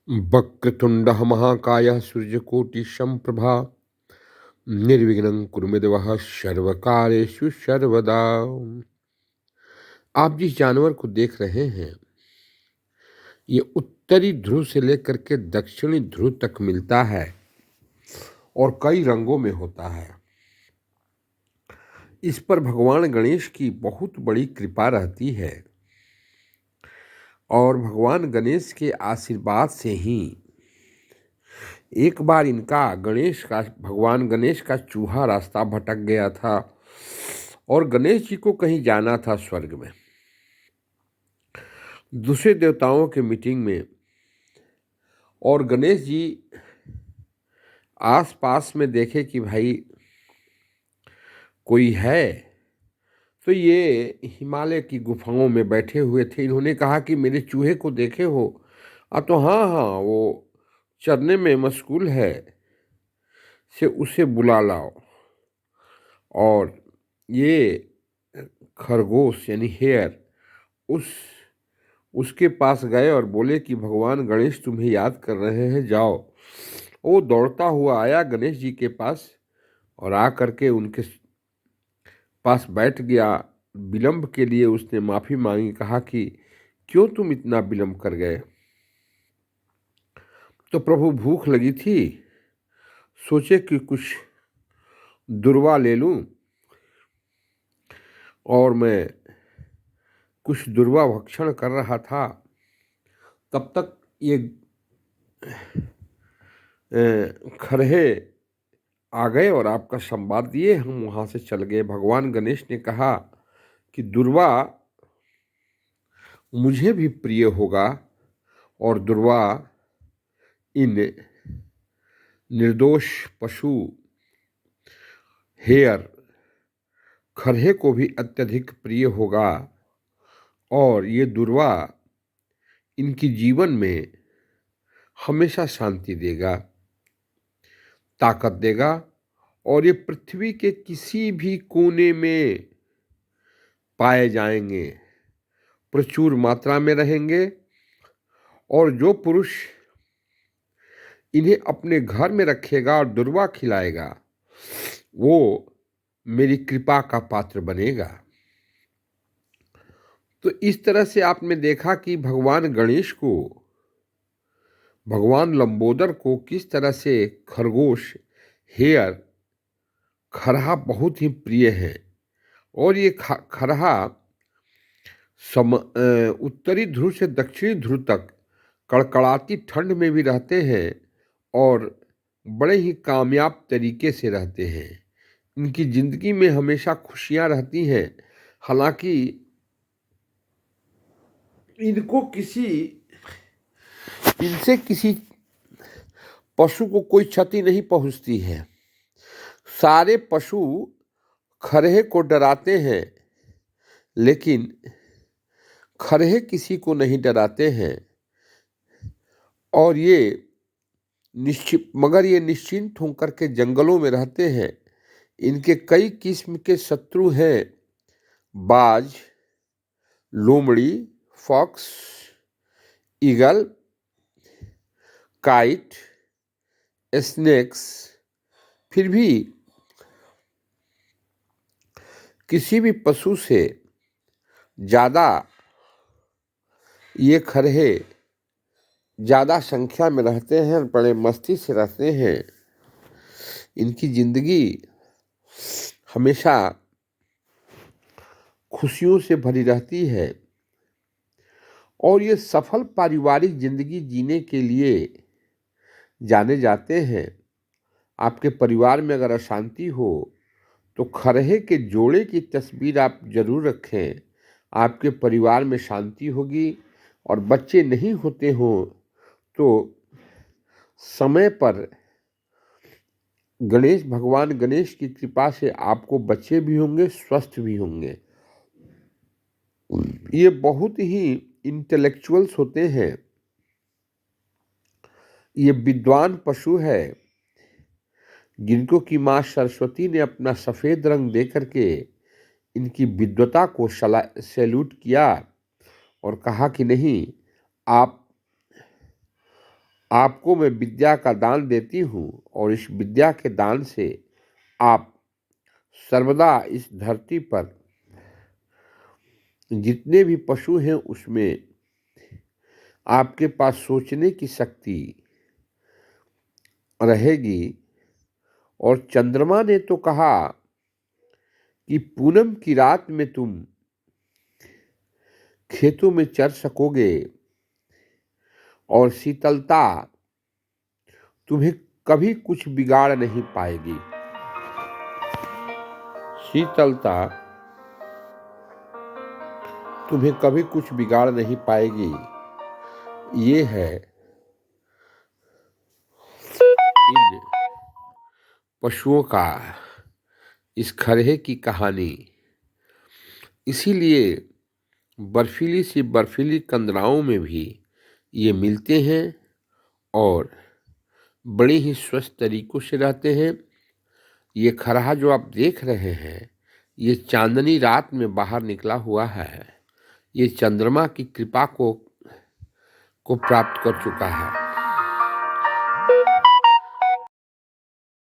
वक्रतुण्डः महाकायः सूर्यकोटिसम्प्रभा निर्विघ्नं कुरु मे देवः सर्वकार्येषु सर्वदा। आप जिस जानवर को देख रहे हैं ये उत्तरी ध्रुव से लेकर के दक्षिणी ध्रुव तक मिलता है और कई रंगों में होता है। इस पर भगवान गणेश की बहुत बड़ी कृपा रहती है और भगवान गणेश के आशीर्वाद से ही एक बार भगवान गणेश का चूहा रास्ता भटक गया था और गणेश जी को कहीं जाना था स्वर्ग में, दूसरे देवताओं के मीटिंग में। और गणेश जी आस पास में देखे कि भाई कोई है, तो ये हिमालय की गुफाओं में बैठे हुए थे। इन्होंने कहा कि मेरे चूहे को देखे हो? तो हाँ हाँ, वो चरने में मशगूल है, से उसे बुला लाओ। और ये खरगोश यानी हेयर उसके पास गए और बोले कि भगवान गणेश तुम्हें याद कर रहे हैं, जाओ। वो दौड़ता हुआ आया गणेश जी के पास और आ करके उनके पास बैठ गया। विलंब के लिए उसने माफ़ी मांगी, कहा कि क्यों तुम इतना विलंब कर गए? तो प्रभु भूख लगी थी, सोचे कि कुछ दुर्वा ले लूं, और मैं कुछ दुर्वा भक्षण कर रहा था। तब तक ये खरहे आ गए और आपका संवाद दिए, हम वहाँ से चल गए। भगवान गणेश ने कहा कि दुर्वा मुझे भी प्रिय होगा और दुर्वा इन निर्दोष पशु हेयर खरहे को भी अत्यधिक प्रिय होगा और ये दुर्वा इनकी जीवन में हमेशा शांति देगा, ताकत देगा और ये पृथ्वी के किसी भी कोने में पाए जाएंगे, प्रचुर मात्रा में रहेंगे। और जो पुरुष इन्हें अपने घर में रखेगा और दुर्वा खिलाएगा, वो मेरी कृपा का पात्र बनेगा। तो इस तरह से आपने देखा कि भगवान गणेश को, भगवान लंबोदर को किस तरह से खरगोश हेयर खरहा बहुत ही प्रिय है। और ये खरहा उत्तरी ध्रुव से दक्षिणी ध्रुव तक कड़कड़ाती ठंड में भी रहते हैं और बड़े ही कामयाब तरीके से रहते हैं। इनकी जिंदगी में हमेशा खुशियां रहती हैं। हालांकि इनसे किसी पशु को कोई क्षति नहीं पहुंचती है। सारे पशु खरहे को डराते हैं, लेकिन खरहे किसी को नहीं डराते हैं। और ये निश्चिंत होकर के जंगलों में रहते हैं। इनके कई किस्म के शत्रु हैं: बाज, लोमड़ी, फॉक्स, ईगल, काइट, स्नेक्स। फिर भी किसी भी पशु से ज़्यादा ये खरहे ज़्यादा संख्या में रहते हैं, बड़े मस्ती से रहते हैं। इनकी जिंदगी हमेशा खुशियों से भरी रहती है और ये सफल पारिवारिक जिंदगी जीने के लिए जाने जाते हैं। आपके परिवार में अगर अशांति हो तो खरहे के जोड़े की तस्वीर आप जरूर रखें, आपके परिवार में शांति होगी। और बच्चे नहीं होते हो तो समय पर भगवान गणेश की कृपा से आपको बच्चे भी होंगे, स्वस्थ भी होंगे। ये बहुत ही इंटेलेक्चुअल्स होते हैं। ये विद्वान पशु है जिनको की माँ सरस्वती ने अपना सफेद रंग दे करके इनकी विद्वता को सैल्यूट किया और कहा कि नहीं, आप आपको मैं विद्या का दान देती हूँ और इस विद्या के दान से आप सर्वदा इस धरती पर जितने भी पशु हैं उसमें आपके पास सोचने की शक्ति रहेगी। और चंद्रमा ने तो कहा कि पूनम की रात में तुम खेतों में चर सकोगे और शीतलता तुम्हें कभी कुछ बिगाड़ नहीं पाएगी। शीतलता तुम्हें कभी कुछ बिगाड़ नहीं पाएगी। ये है इन पशुओं का इस खरहे की कहानी। इसीलिए बर्फीली से बर्फीली कंदराओं में भी ये मिलते हैं और बड़े ही स्वस्थ तरीकों से रहते हैं। ये खरहा जो आप देख रहे हैं ये चांदनी रात में बाहर निकला हुआ है। ये चंद्रमा की कृपा को प्राप्त कर चुका है।